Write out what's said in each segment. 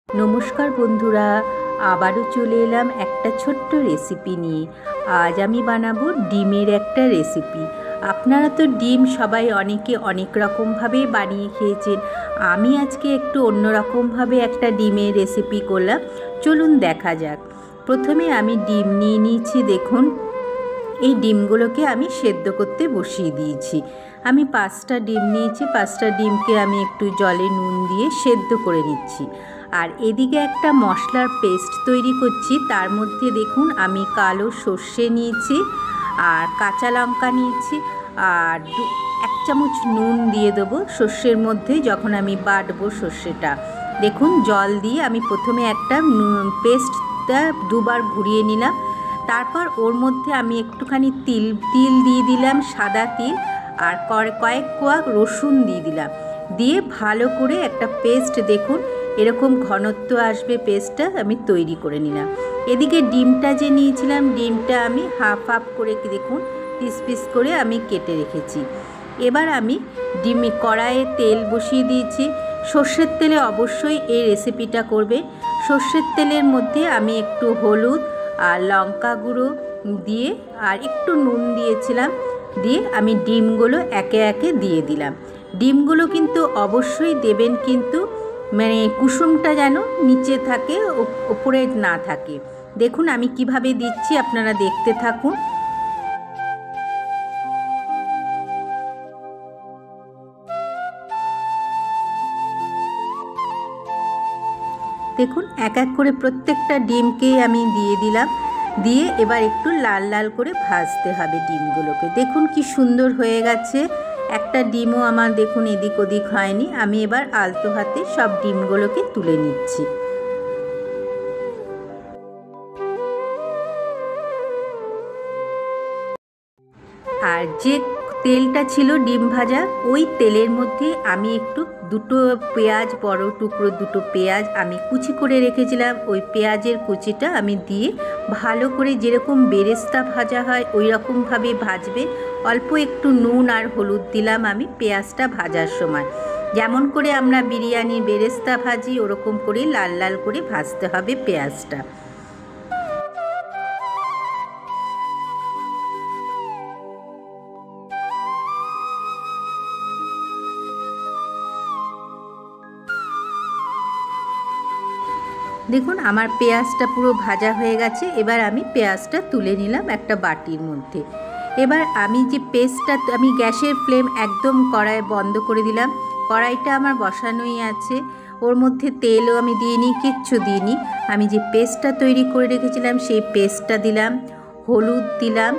নমস্কার বন্ধুরা, আবারও চলে এলাম একটা ছোট্ট রেসিপি নিয়ে। আজ আমি বানাবো ডিমের একটা রেসিপি। আপনারা তো ডিম সবাই অনেকে অনেক রকমভাবে বানিয়ে খেয়েছেন। আমি আজকে একটু অন্যরকমভাবে একটা ডিমের রেসিপি করলাম। চলুন দেখা যাক। প্রথমে আমি ডিম নিয়ে নিয়েছি। দেখুন, এই ডিমগুলোকে আমি সেদ্ধ করতে বসিয়ে দিয়েছি। আমি 5টা ডিম নিয়েছি। 5টা ডিমকে আমি একটু জলে নুন দিয়ে সেদ্ধ করে নিচ্ছি। আর এদিকে একটা মশলার পেস্ট তৈরি করছি। তার মধ্যে দেখুন আমি কালো সর্ষে নিয়েছি, আর কাঁচা লঙ্কা নিয়েছি, আর 1 চামচ নুন দিয়ে দেবো সর্ষের মধ্যে যখন আমি বাটবো সর্ষেটা। দেখুন, জল দিয়ে আমি প্রথমে একটা পেস্টটা দুবার ঘুরিয়ে নিলাম। তারপর ওর মধ্যে আমি একটুখানি তিল দিয়ে দিলাম, সাদা তিল, আর কয়েক কোয়া রসুন দিয়ে দিলাম। দিয়ে ভালো করে একটা পেস্ট, দেখুন এরকম ঘনত্ব আসবে পেস্টটা, আমি তৈরি করে নিলাম। এদিকে ডিমটা যে নিয়েছিলাম, ডিমটা আমি হাফ করে দেখুন পিস পিস করে আমি কেটে রেখেছি। এবার আমি কড়াইয়ে তেল বসিয়ে দিয়েছি। সর্ষের তেলে অবশ্যই এই রেসিপিটা করবে। সর্ষের তেলের মধ্যে আমি একটু হলুদ আর লঙ্কা গুঁড়ো দিয়ে আর একটু নুন দিয়েছিলাম। দিয়ে আমি ডিমগুলো একে একে দিয়ে দিলাম। ডিমগুলো কিন্তু অবশ্যই দেবেন, কিন্তু মানে কুসুমটা যেন নিচে থাকে, ওপরে না থাকে। দেখুন আমি কিভাবে দিচ্ছি, আপনারা দেখতে থাকুন। দেখুন এক এক করে প্রত্যেকটা ডিমকেই আমি দিয়ে দিলাম। দিয়ে এবার একটু লাল লাল করে ভাজতে হবে ডিমগুলোকে। দেখুন কি সুন্দর হয়ে গেছে। একটা ডিমও আমার দেখুন এদিক ওদিক হয়নি। আমি এবার আলতো হাতে সব ডিমগুলোকে তুলে নিচ্ছি। আর যে তেলটা ছিল ডিম ভাজা, ওই তেলের মধ্যে আমি একটু দুটো পেঁয়াজ, বড় টুকরো দুটো পেঁয়াজ আমি কুচি করে রেখেছিলাম, ওই পেঁয়াজের কুচিটা আমি দিয়ে ভালো করে, যেরকম বেরেস্তা ভাজা হয় ওই রকমভাবে ভাজবে। অল্প একটু নুন আর হলুদ দিলাম আমি পেঁয়াজটা ভাজার সময়। যেমন করে আমরা বিরিয়ানি বেরেস্তা ভাজি, ওরকম করে লাল লাল করে ভাজতে হবে পেঁয়াজটা। দেখুন আমার পেঁয়াজটা পুরো ভাজা হয়ে গেছে। এবার আমি পেঁয়াজটা তুলে নিলাম একটা বাটির মধ্যে। এবার আমি যে পেস্টটা, আমি গ্যাসের ফ্লেম একদম কড়াই বন্ধ করে দিলাম। কড়াইটা আমার বসানোই আছে, ওর মধ্যে তেলও আমি দিইনি, কিচ্ছু দিইনি। আমি যে পেস্টটা তৈরি করে রেখেছিলাম সেই পেস্টটা দিলাম, হলুদ দিলাম,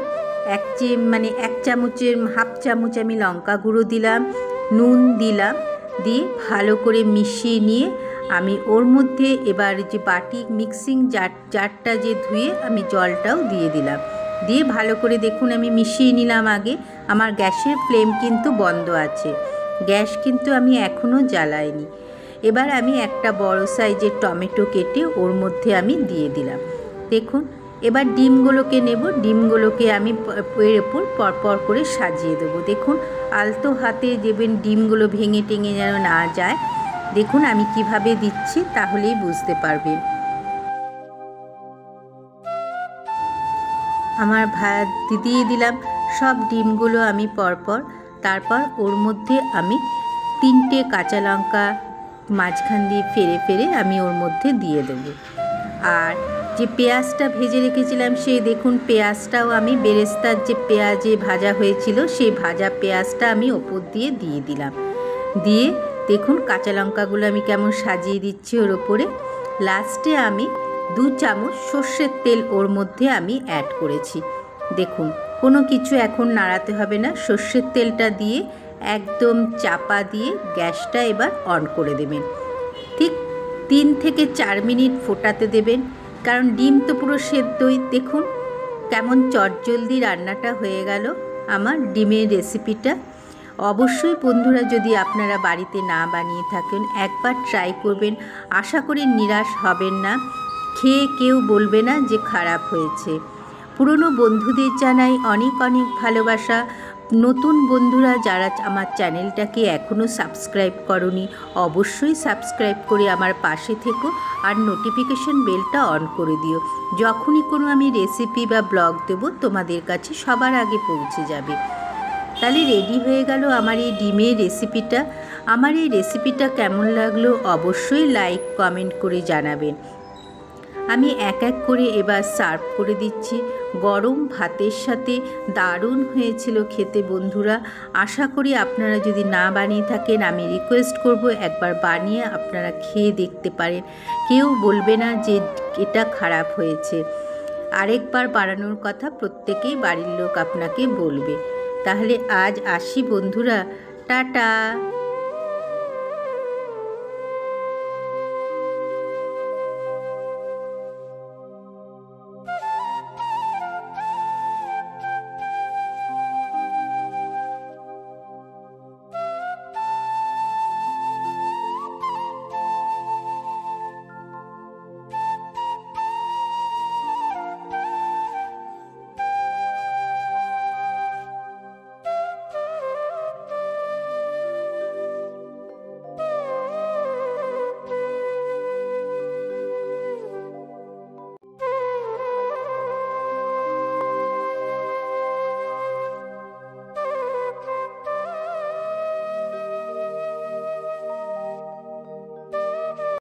এক চামচের হাফ চামচ আমি লঙ্কা গুঁড়ো দিলাম, নুন দিলাম। দিয়ে ভালো করে মিশিয়ে নিয়ে আমি ওর মধ্যে এবার যে বাটি মিক্সিং জারটা যে ধুয়ে আমি জলটাও দিয়ে দিলাম। দিয়ে ভালো করে দেখুন আমি মিশিয়ে নিলাম। আগে আমার গ্যাসের ফ্লেম কিন্তু বন্ধ আছে, গ্যাস কিন্তু আমি এখনও জ্বালাইনি। এবার আমি একটা বড় সাইজের টমেটো কেটে ওর মধ্যে আমি দিয়ে দিলাম। দেখুন এবার ডিমগুলোকে নেব, ডিমগুলোকে আমি এর ওপর পরপর করে সাজিয়ে দেবো। দেখুন আলতো হাতে দেবেন, ডিমগুলো ভেঙে টেঙে যেন না যায়। দেখুন আমি কিভাবে দিচ্ছি, তাহলেই বুঝতে পারবেন। আমার ভাত দিয়ে দিলাম সব ডিমগুলো আমি পরপর। তারপর ওর মধ্যে আমি 3টে কাঁচা লঙ্কা মাঝখান দিয়ে ফেরে আমি ওর মধ্যে দিয়ে দেবো। আর যে পেঁয়াজটা ভেজে রেখেছিলাম, সেই দেখুন পেঁয়াজটাও আমি বেরেস্তার যে পেঁয়াজে ভাজা হয়েছিল সেই ভাজা পেঁয়াজটা আমি ওপর দিয়ে দিলাম। দিয়ে দেখুন কাঁচা লঙ্কাগুলো আমি কেমন সাজিয়ে দিচ্ছি ওর ওপরে। লাস্টে আমি 2 চামচ সর্ষের তেল ওর মধ্যে আমি অ্যাড করেছি। দেখুন কোনো কিছু এখন নাড়াতে হবে না, সর্ষের তেলটা দিয়ে একদম চাপা দিয়ে গ্যাসটা এবার অন করে দেবেন। ঠিক 3 থেকে 4 মিনিট ফোটাতে দেবেন, কারণ ডিম তো পুরো সেদ্ধই। দেখুন কেমন চটজলদি রান্নাটা হয়ে গেল আমার ডিমের রেসিপিটা। অবশ্যই বন্ধুরা, যদি আপনারা বাড়িতে না বানিয়ে থাকেন একবার ট্রাই করবেন, আশা করি নিরাশ হবেন না। খেয়ে কেউ বলবে না যে খারাপ হয়েছে। পুরনো বন্ধুদের জানাই অনেক অনেক ভালোবাসা। নতুন বন্ধুরা যারা আমার চ্যানেলটাকে এখনও সাবস্ক্রাইব করনি, অবশ্যই সাবস্ক্রাইব করে আমার পাশে থেকো আর নোটিফিকেশন বেলটা অন করে দিও। যখনই কোনো আমি রেসিপি বা ব্লগ দেবো তোমাদের কাছে সবার আগে পৌঁছে যাবে। তাহলে রেডি হয়ে গেল আমার এই ডিমের রেসিপিটা। আমার এই রেসিপিটা কেমন লাগলো অবশ্যই লাইক কমেন্ট করে জানাবেন। আমি এক এক করে এবার সার্ভ করে দিচ্ছি। গরম ভাতের সাথে দারুণ হয়েছিল খেতে বন্ধুরা। আশা করি আপনারা যদি না বানিয়ে থাকেন আমি রিকোয়েস্ট করব একবার বানিয়ে আপনারা খেয়ে দেখতে পারেন। কেউ বলবে না যে এটা খারাপ হয়েছে। আরেকবার বানানোর কথা প্রত্যেকেই বাড়ির লোক আপনাকে বলবে। তাহলে আজ আসি বন্ধুরা, টাটা।